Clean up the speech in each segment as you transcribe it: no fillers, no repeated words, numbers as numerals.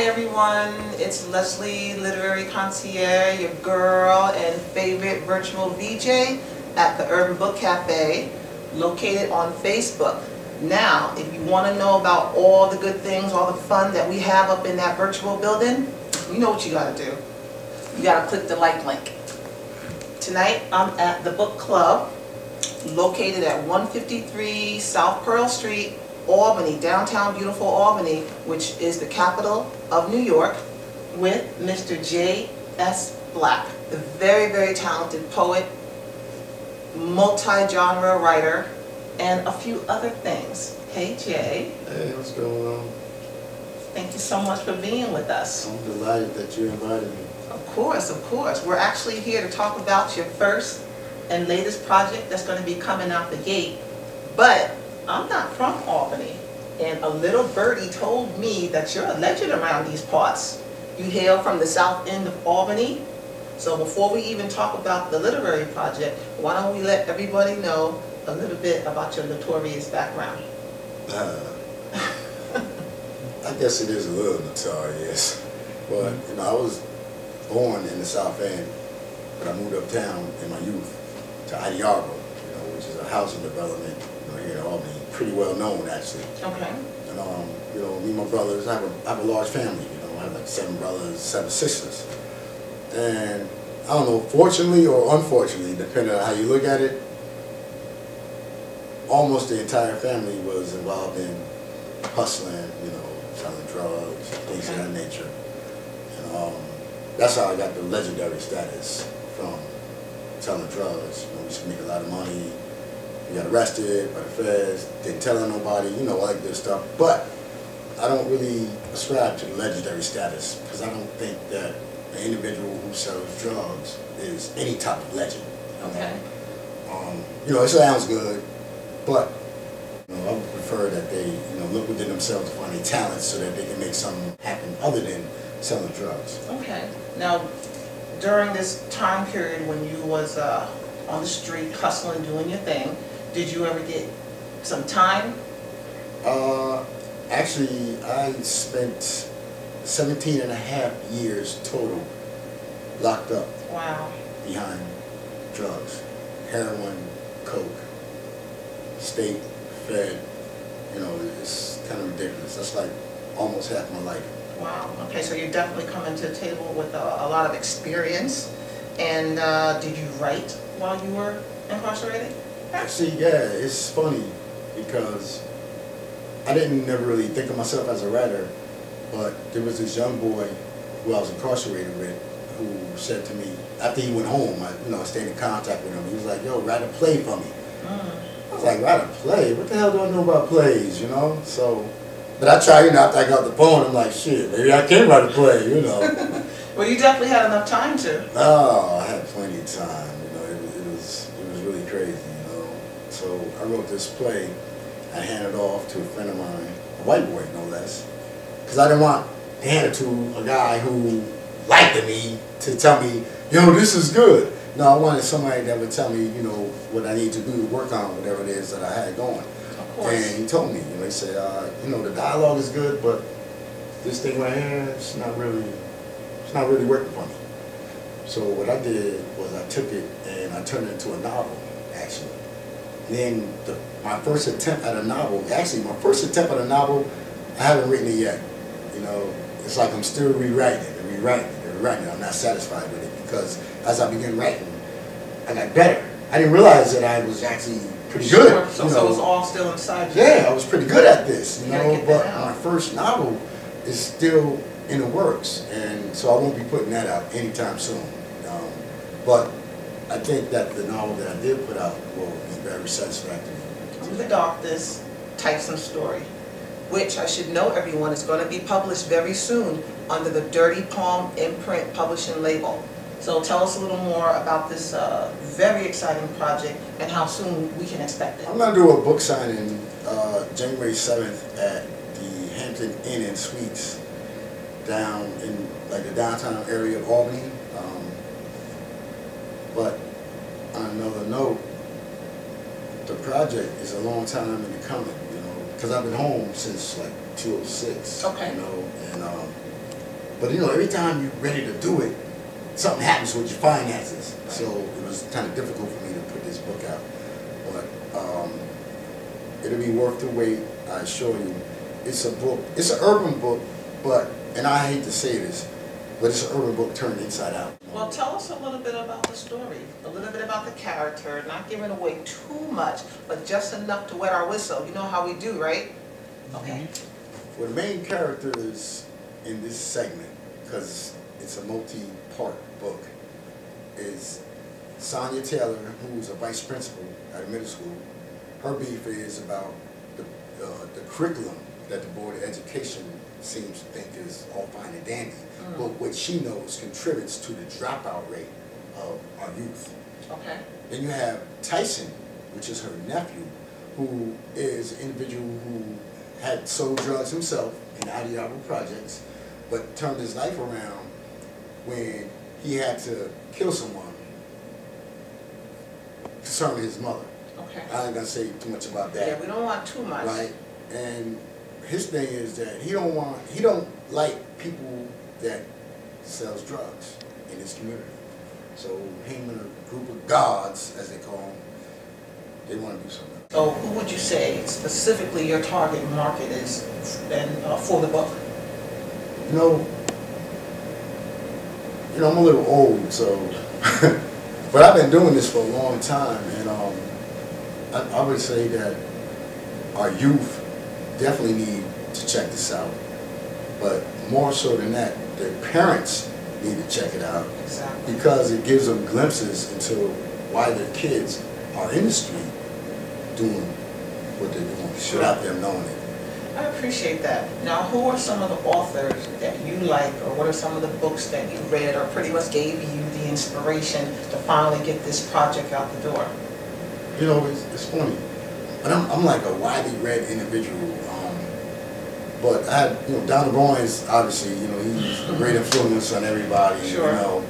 Hi everyone, it's Leslie, Literary Concierge, your girl and favorite virtual VJ at the Urban Book Cafe, located on Facebook. Now, if you want to know about all the good things, all the fun that we have up in that virtual building, you know what you got to do. You got to click the like link. Tonight, I'm at the book club, located at 153 South Pearl Street, Albany, downtown beautiful Albany, which is the capital of New York, with Mr. Jae S. Blaque, the very, very talented poet, multi-genre writer, and a few other things. Hey Jay. Hey, what's going on? Thank you so much for being with us. I'm delighted that you invited me. Of course, of course. We're actually here to talk about your first and latest project that's going to be coming out the gate. But I'm not from Albany, and a little birdie told me that you're a legend around these parts. You hail from the south end of Albany. So before we even talk about the literary project, why don't we let everybody know a little bit about your notorious background? I guess it is a little notorious, but you know, I was born in the South End, but I moved uptown in my youth to Idiargo, which is a housing development here in Albany, pretty well known actually. Okay. And me and my brothers, I have a large family. I have like 7 brothers, 7 sisters, and I don't know, fortunately or unfortunately, depending on how you look at it, almost the entire family was involved in hustling, selling drugs, things of that nature. And that's how I got the legendary status from selling drugs. We used to make a lot of money. We got arrested by the feds, didn't tell nobody, all that good stuff. But I don't really ascribe to the legendary status because I don't think that an individual who sells drugs is any type of legend. Okay. It sounds good, but I would prefer that they look within themselves to find their talents so that they can make something happen other than selling drugs. Okay. Now, during this time period when you was on the street hustling, doing your thing, did you ever get some time? Actually, I spent 17 and a half years total locked up. Wow. Behind drugs, heroin, coke, state, fed. It's kind of ridiculous. That's like almost half my life. Wow. Okay, so you're definitely coming to the table with a lot of experience. And did you write while you were incarcerated? Actually, yeah, it's funny because I didn't never really think of myself as a writer, but there was this young boy who I was incarcerated with who said to me, after he went home, I stayed in contact with him, he was like, yo, write a play for me. I was like, write a play? What the hell do I know about plays, So, but I tried, after I got the phone, I'm like, shit, maybe I can write a play, Well, you definitely had enough time to. Oh, I had plenty of time, it was really crazy, So I wrote this play, I handed it off to a friend of mine, a white boy, no less, because I didn't want to hand it to a guy who liked me to tell me, this is good. No, I wanted somebody that would tell me, what I need to do to work on whatever it is that I had going. Of course. And he told me, he said, the dialogue is good, but this thing right here, it's not really working for me. So what I did was I took it and I turned it into a novel, actually. And then my first attempt at a novel, I haven't written it yet. It's like I'm still rewriting it and rewriting it and rewriting it. I'm not satisfied with it because as I began writing, I got better. I didn't realize that I was actually pretty good. So it was all still inside you. Yeah, I was pretty good at this, but my first novel is still in the works, and so I won't be putting that out anytime soon. But I think that the novel that I did put out will be very satisfactory. To the Darkness, Tyson Story, which I should know everyone is going to be published very soon under the Dirty Palm imprint publishing label. So tell us a little more about this very exciting project and how soon we can expect it. I'm going to do a book signing January 7th at the Hampton Inn and Suites down in the downtown area of Albany. But on another note, the project is a long time in the coming, because I've been home since like 2006. Okay. And But you know, every time you're ready to do it, something happens with your finances. So it was kind of difficult for me to put this book out. But it'll be worth the wait, I assure you. It's a book, it's an urban book, but, and I hate to say this, but it's an urban book turned inside out. Well, tell us a little bit about the story, a little bit about the character, not giving away too much, but just enough to wet our whistle. You know how we do, right? Okay. Well, the main characters in this segment, because it's a multi-part book, is Sonia Taylor, who's a vice principal at a middle school. Her beef is about the curriculum that the Board of Education seems to think is all fine and dandy, but what she knows contributes to the dropout rate of our youth. Okay. Then you have Tyson, which is her nephew, who is an individual who had sold drugs himself in Adiabo projects, but turned his life around when he had to kill someone concerning his mother. Okay. I ain't gonna say too much about that. Yeah, we don't want too much. Right? And his thing is that he don't like people that sells drugs in his community. So him and a group of gods, as they call them, they want to do something. So who would you say specifically your target market is and for the book? You know, I'm a little old, so, but I've been doing this for a long time, and I would say that our youth definitely need to check this out, but more so than that, their parents need to check it out. Exactly. Because it gives them glimpses into why their kids are in the street doing what they're doing without them knowing it. I appreciate that. Now, who are some of the authors that you like, or what are some of the books that you read or pretty much gave you the inspiration to finally get this project out the door? You know, it's funny. And I'm like a widely read individual. But I had, Don Boyne's obviously, he's a great influence on everybody, Sure.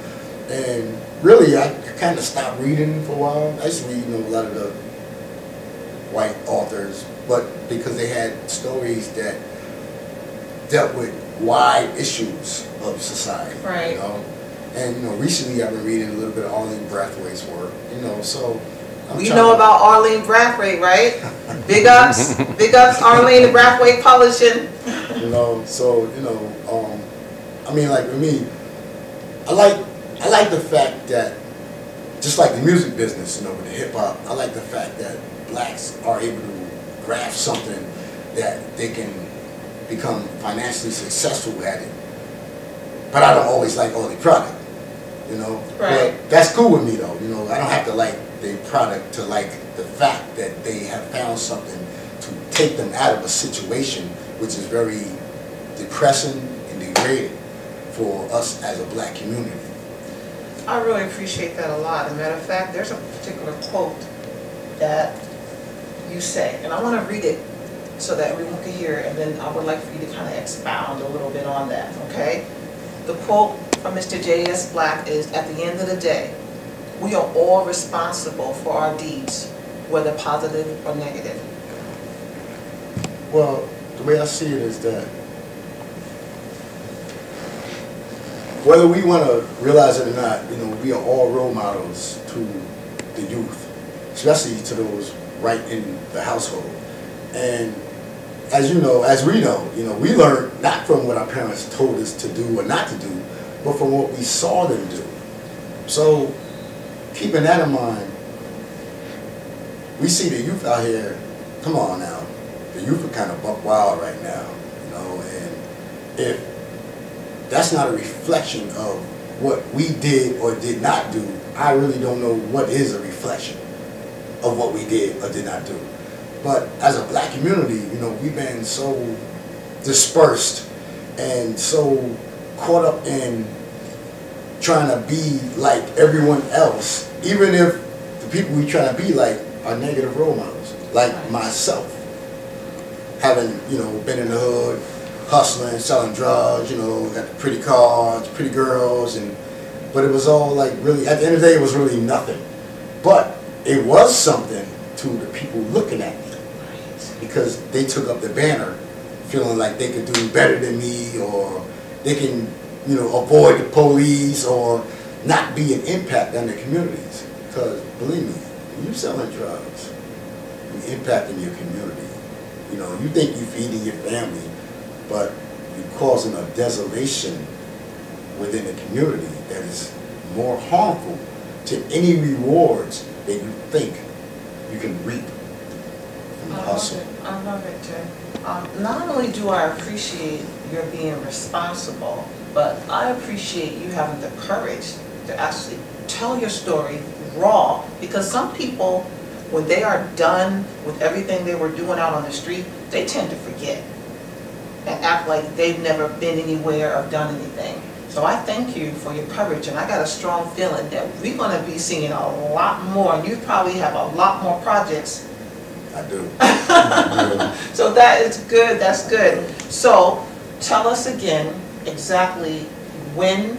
And really, I kind of stopped reading for a while. I used to read, a lot of the white authors, but because they had stories that dealt with wide issues of society, right. And recently I've been reading a little bit of Arlene Brathwaite's work, so we know about Arlene Brathwaite, right? Big ups, Arlene Brathwaite Publishing. I mean, like for me, I like the fact that, just like the music business, with the hip hop, I like the fact that blacks are able to grasp something that they can become financially successful at it. But I don't always like all the product, Right. But that's cool with me though, I don't have to like the product to like the fact that they have found something to take them out of a situation which is very depressing and degrading for us as a black community. I really appreciate that a lot. As a matter of fact, there's a particular quote that you say, and I want to read it so that everyone can hear it, and then I would like for you to kind of expound a little bit on that, okay? The quote from Mr. Jae S. Blaque is, "At the end of the day, we are all responsible for our deeds, whether positive or negative." Well, the way I see it is that whether we want to realize it or not, we are all role models to the youth, especially to those right in the household. And as we know, we learn not from what our parents told us to do or not to do, but from what we saw them do. So, keeping that in mind, we see the youth out here, come on now, the youth are kind of buck wild right now, and if that's not a reflection of what we did or did not do, I really don't know what is a reflection of what we did or did not do. But as a black community, we've been so dispersed and so caught up in trying to be like everyone else, even if the people we try to be like are negative role models, like myself, having been in the hood, hustling, selling drugs, got the pretty cars, pretty girls, but it was all like really, at the end of the day, it was really nothing. But it was something to the people looking at me, because they took up the banner feeling like they could do better than me, or they can you know, avoid the police or not be an impact on the communities. Because believe me, when you're selling drugs, you're impacting your community. You know, you think you're feeding your family, but you're causing a desolation within the community that is more harmful to any rewards that you think you can reap from the hustle. I love it, Jay. Not only do I appreciate your being responsible, but I appreciate you having the courage to actually tell your story raw, because some people, when they are done with everything they were doing out on the street, they tend to forget and act like they've never been anywhere or done anything. So I thank you for your courage, and I got a strong feeling that we're going to be seeing a lot more, and you probably have a lot more projects. I do. So that is good, that's good. So tell us again exactly when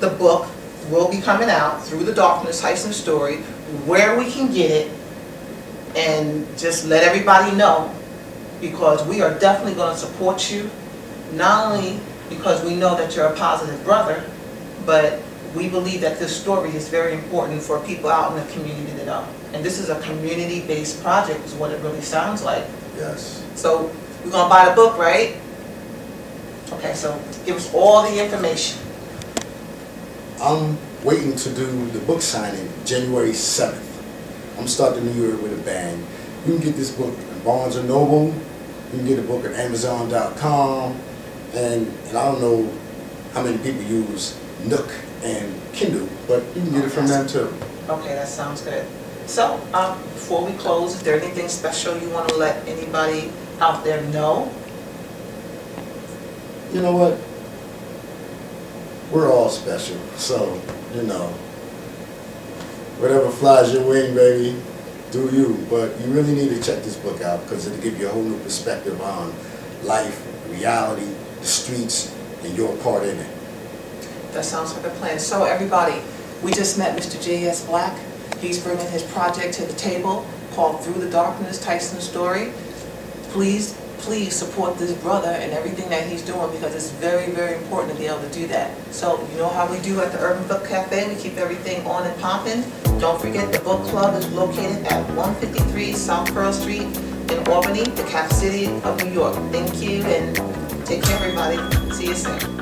the book will be coming out, Through the Darkness, Tyson Story, where we can get it, and just let everybody know, because we are definitely going to support you, not only because we know that you're a positive brother, but we believe that this story is very important for people out in the community to know. And this is a community-based project, is what it really sounds like. Yes. So we're going to buy the book, right? Okay, so give us all the information. I'm waiting to do the book signing January 7th. I'm starting the new year with a bang. You can get this book at Barnes & Noble. You can get the book at Amazon.com. And I don't know how many people use Nook and Kindle, but you can get it from them too. Okay, that sounds good. So, before we close, is there anything special you want to let anybody out there know? You know what? We're all special, so, you know, whatever flies your way, baby, do you. But you really need to check this book out, because it'll give you a whole new perspective on life, reality, the streets, and your part in it. That sounds like a plan. So everybody, we just met Mr. Jae S. Blaque. He's bringing his project to the table called Through the Darkness, Tyson Story. Please support this brother and everything that he's doing, because it's very, very important to be able to do that. So you know how we do at the Urban Book Cafe, we keep everything on and popping. Don't forget, the book club is located at 153 South Pearl Street in Albany, the cap city of New York. Thank you, and take care, everybody. See you soon.